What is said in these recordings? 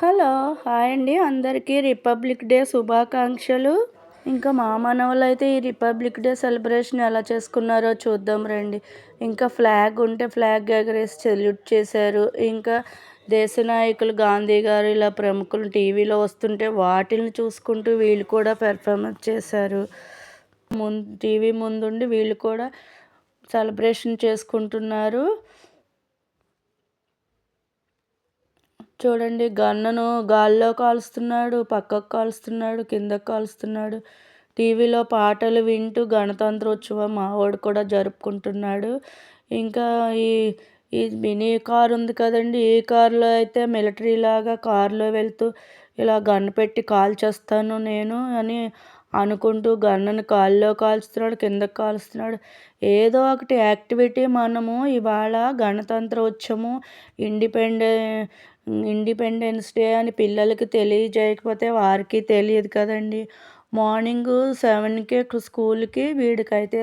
Hello! Hi అండి. అందరికీ republic day శుభాకాంక్షలు. ఇంకా మా మనవలైతే ఈ రిపబ్లిక్ డే సెలబ్రేషన్ ఎలా చేసుకున్నారో చూద్దాం రండి. ఇంకా ఫ్లాగ్ ఉంటే ఫ్లాగ్ ఎగరేసి సెల్యూట్ చేశారు. ఇంకా దేశ నాయకులు గాంధీ గారు ఇలా ప్రముఖులు టీవీలో వస్తుంటే వాటిల్ని చూసుకుంటూ వీళ్ళు కూడా పెర్ఫార్మెన్స్ చేశారు. టీవీ ముందుండి వీళ్ళు కూడా సెలబ్రేషన్ చేసుకుంటున్నారు. చూడండి, గన్నును గాల్లో కాలుస్తున్నాడు, పక్కకు కాలుస్తున్నాడు, కిందకు కాలుస్తున్నాడు. టీవీలో పాటలు వింటూ గణతంత్రోత్సవం మావాడు కూడా జరుపుకుంటున్నాడు. ఇంకా ఈ ఈ మినీ కార్ ఉంది కదండి, ఈ కారులో అయితే మిలిటరీ లాగా కారులో వెళ్తూ ఇలా గన్ను పెట్టి కాల్చేస్తాను నేను అని అనుకుంటూ గన్నుని కాల్లో కాల్చుతున్నాడు, కిందకు కాలుస్తున్నాడు. ఏదో ఒకటి యాక్టివిటీ మనము ఇవాళ గణతంత్రోత్సవం, ఇండిపెండె ఇండిపెండెన్స్ డే అని పిల్లలకి తెలియజేయకపోతే వారికి తెలియదు కదండి. మార్నింగు 7కే స్కూల్కి వీడికైతే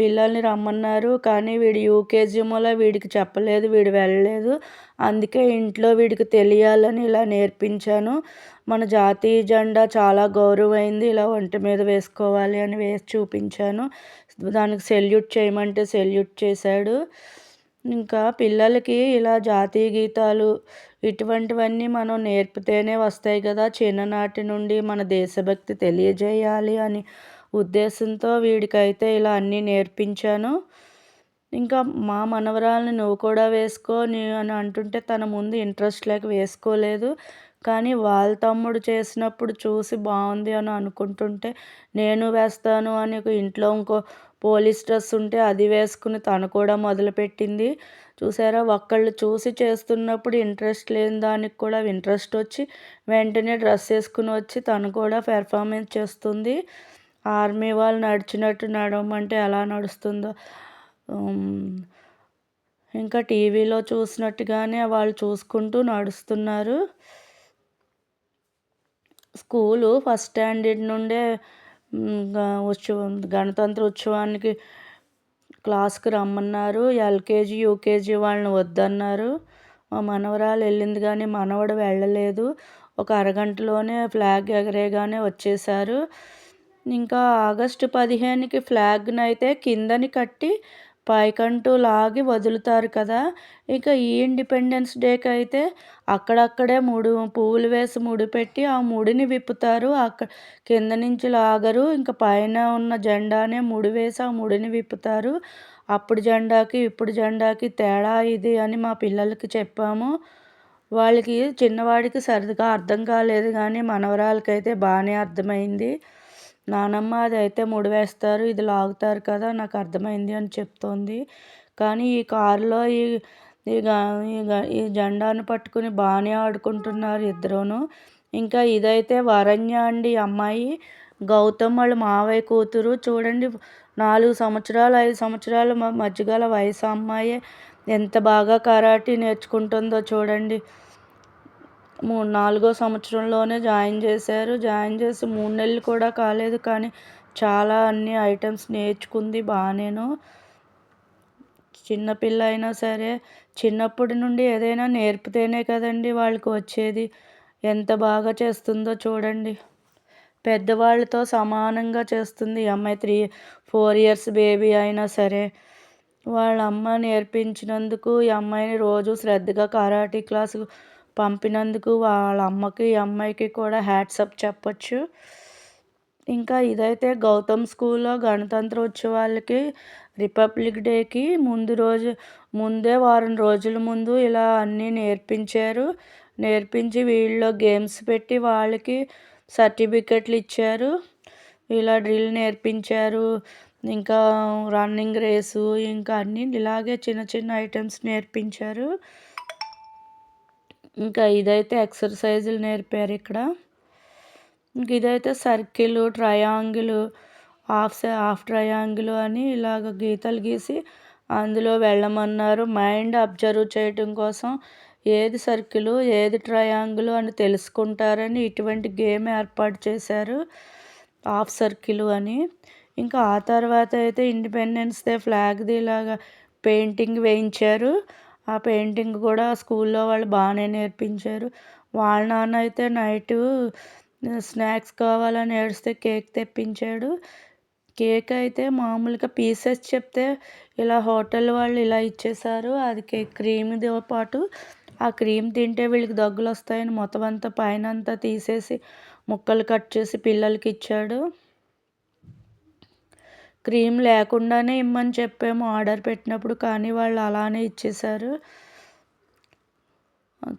పిల్లల్ని రమ్మన్నారు. కానీ వీడు యూకేజీ మూల వీడికి చెప్పలేదు, వీడు వెళ్ళలేదు. అందుకే ఇంట్లో వీడికి తెలియాలని ఇలా నేర్పించాను. మన జాతీయ జెండా చాలా గౌరవమైంది, ఇలా ఒంటి మీద వేసుకోవాలి అని వేసి చూపించాను. దానికి సెల్యూట్ చేయమంటే సెల్యూట్ చేశాడు. ఇంకా పిల్లలకి ఇలా జాతీయ గీతాలు ఇటువంటివన్నీ మనం నేర్పితేనే వస్తాయి కదా. చిన్ననాటి నుండి మన దేశభక్తి తెలియజేయాలి అని ఉద్దేశంతో వీడికైతే ఇలా అన్నీ నేర్పించాను. ఇంకా మా మనవరాల్ని నువ్వు కూడా వేసుకో అని అంటుంటే తన ముందు ఇంట్రెస్ట్ లేక వేసుకోలేదు. కానీ వాళ్ళ తమ్ముడు చేసినప్పుడు చూసి బాగుంది అని అనుకుంటుంటే నేను వేస్తాను అని ఇంట్లో ఇంకో పోలీస్ డ్రెస్ ఉంటే అది వేసుకుని తను కూడా మొదలుపెట్టింది. చూసారా, ఒకళ్ళు చూసి చేస్తున్నప్పుడు ఇంట్రెస్ట్ లేని దానికి కూడా ఇంట్రెస్ట్ వచ్చి వెంటనే డ్రెస్ వేసుకుని వచ్చి తను కూడా పెర్ఫార్మెన్స్ చేస్తుంది. ఆర్మీ వాళ్ళు నడిచినట్టు నడవమంటే ఎలా నడుస్తుందో, ఇంకా టీవీలో చూసినట్టుగానే వాళ్ళు చూసుకుంటూ నడుస్తున్నారు. స్కూలు ఫస్ట్ స్టాండర్డ్ నుండే గణతంత్ర ఉత్సవానికి క్లాస్కి రమ్మన్నారు. ఎల్కేజీ యూకేజీ వాళ్ళని వద్దన్నారు. మా మనవరాలు వెళ్ళింది కానీ మనవడు వెళ్ళలేదు. ఒక అరగంటలోనే ఫ్లాగ్ ఎగరేగానే వచ్చేసారు. ఇంకా ఆగస్టు 15కి ఫ్లాగ్ని అయితే కిందని కట్టి పైకంటూ లాగి వదులుతారు కదా. ఇక ఈ ఇండిపెండెన్స్ డేకి అయితే అక్కడక్కడే పువ్వులు వేసి ముడిపెట్టి ఆ ముడిని విప్పుతారు. కింద నుంచి లాగరు. ఇంకా పైన ఉన్న జెండానే ముడి వేసి ఆ ముడిని విప్పుతారు. అప్పుడు జెండాకి ఇప్పుడు జెండాకి తేడా ఇది అని మా పిల్లలకి చెప్పాము. వాళ్ళకి చిన్నవాడికి సరిగ్గా అర్థం కాలేదు కానీ మనవరాలకైతే బాగానే అర్థమైంది. నానమ్మ అదైతే ముడి వేస్తారు, ఇది లాగుతారు కదా, నాకు అర్థమైంది అని చెప్తోంది. కానీ ఈ కారులో ఈ ఈ జెండాను పట్టుకుని బాగానే ఆడుకుంటున్నారు ఇద్దరూను. ఇంకా ఇదైతే వరణ్య అండి, అమ్మాయి గౌతమ్ వాళ్ళ మావయ్య కూతురు. చూడండి, 4 సంవత్సరాలు 5 సంవత్సరాల మధ్యగల వయసు అమ్మాయే ఎంత బాగా కరాటే నేర్చుకుంటుందో చూడండి. 4వ సంవత్సరంలోనే జాయిన్ చేశారు. జాయిన్ చేసి 3 నెలలు కూడా కాలేదు కానీ చాలా అన్ని ఐటమ్స్ నేర్చుకుంది బాగానేను. చిన్నపిల్ల అయినా సరే చిన్నప్పటి నుండి ఏదైనా నేర్పితేనే కదండి వాళ్ళకి వచ్చేది. ఎంత బాగా చేస్తుందో చూడండి. పెద్దవాళ్ళతో సమానంగా చేస్తుంది ఈ అమ్మాయి. 4 ఇయర్స్ బేబీ అయినా సరే వాళ్ళ అమ్మ నేర్పించినందుకు ఈ అమ్మాయిని రోజు శ్రద్ధగా కరాటే క్లాసు పంపినందుకు వాళ్ళ అమ్మకి ఈ అమ్మాయికి కూడా హ్యాట్సప్ చెప్పచ్చు. ఇంకా ఇదైతే గౌతమ్ స్కూల్లో గణతంత్రోత్సవాలకి రిపబ్లిక్ డేకి ముందే వారం రోజుల ముందు ఇలా అన్నీ నేర్పించారు. నేర్పించి వీళ్ళలో గేమ్స్ పెట్టి వాళ్ళకి సర్టిఫికెట్లు ఇచ్చారు. ఇలా డ్రిల్ నేర్పించారు. ఇంకా రన్నింగ్ రేసు, ఇంకా అన్నీ ఇలాగే చిన్న చిన్న ఐటమ్స్ నేర్పించారు. ఇంకా ఇదైతే ఎక్సర్సైజులు నేర్పారు ఇక్కడ. ఇంక ఇదైతే సర్కిల్, ట్రయాంగిల్, హాఫ్ ట్రయాంగిల్ అని ఇలాగ గీతలు గీసి అందులో వెళ్ళమన్నారు. మైండ్ అబ్జర్వ్ చేయటం కోసం ఏది సర్కిల్ ఏది ట్రయాంగిల్ అని తెలుసుకుంటారని ఇటువంటి గేమ్ ఏర్పాటు చేశారు, హాఫ్ సర్కిల్ అని. ఇంకా ఆ తర్వాత అయితే ఇండిపెండెన్స్ డే ఫ్లాగ్ది ఇలాగా పెయింటింగ్ వేయించారు. ఆ పెయింటింగ్ కూడా స్కూల్లో వాళ్ళు బాగానే నేర్పించారు. వాళ్ళ నాన్న అయితే నైటు స్నాక్స్ కావాలని ఏడిస్తే కేక్ తెప్పించాడు. కేక్ అయితే మామూలుగా పీసెస్ చెప్తే ఇలా హోటల్ వాళ్ళు ఇలా ఇచ్చేశారు. అది క్రీమ్‌తో పాటు ఆ క్రీమ్ తింటే వీళ్ళకి దగ్గులొస్తాయని మొత్తం అంతా పైనంతా తీసేసి ముక్కలు కట్ చేసి పిల్లలకిచ్చాడు. క్రీమ్ లేకుండానే ఇమ్మని చెప్పాము ఆర్డర్ పెట్టినప్పుడు. కానీ వాళ్ళు అలానే ఇచ్చేశారు.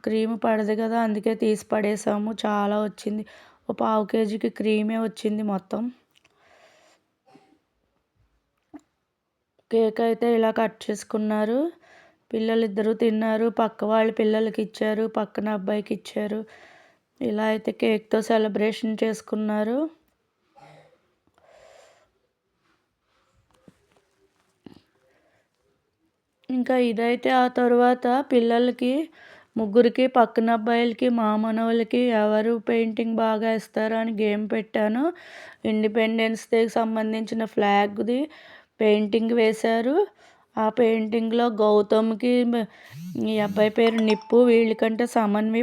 క్రీమ్ పడదు కదా! అందుకే తీసి పడేసాము. చాలా వచ్చింది. ఓ పావు కేజీకి క్రీమే వచ్చింది మొత్తం. కేక్ అయితే ఇలా కట్ చేసుకున్నారు. పిల్లలిద్దరూ తిన్నారు. పక్క వాళ్ళ పిల్లలకిచ్చారు. పక్కన అబ్బాయికిచ్చారు. ఇలా అయితే కేక్‌తో సెలబ్రేషన్ చేసుకున్నారు. ఇంకా ఇదైతే ఆ తరువాత పిల్లలకి ముగ్గురికి పక్కన అబ్బాయిలకి మా మనవళ్ళకి ఎవరు పెయింటింగ్ బాగా ఏస్తారో అని గేమ్ పెట్టాను. ఇండిపెండెన్స్ డేకి సంబంధించిన ఫ్లాగ్‌ది పెయింటింగ్ వేశారు. ఆ పెయింటింగ్‌లో గౌతమ్‌కి ఈ అబ్బాయి పేరు నిప్పు వీళ్ళకంటే సమన్వి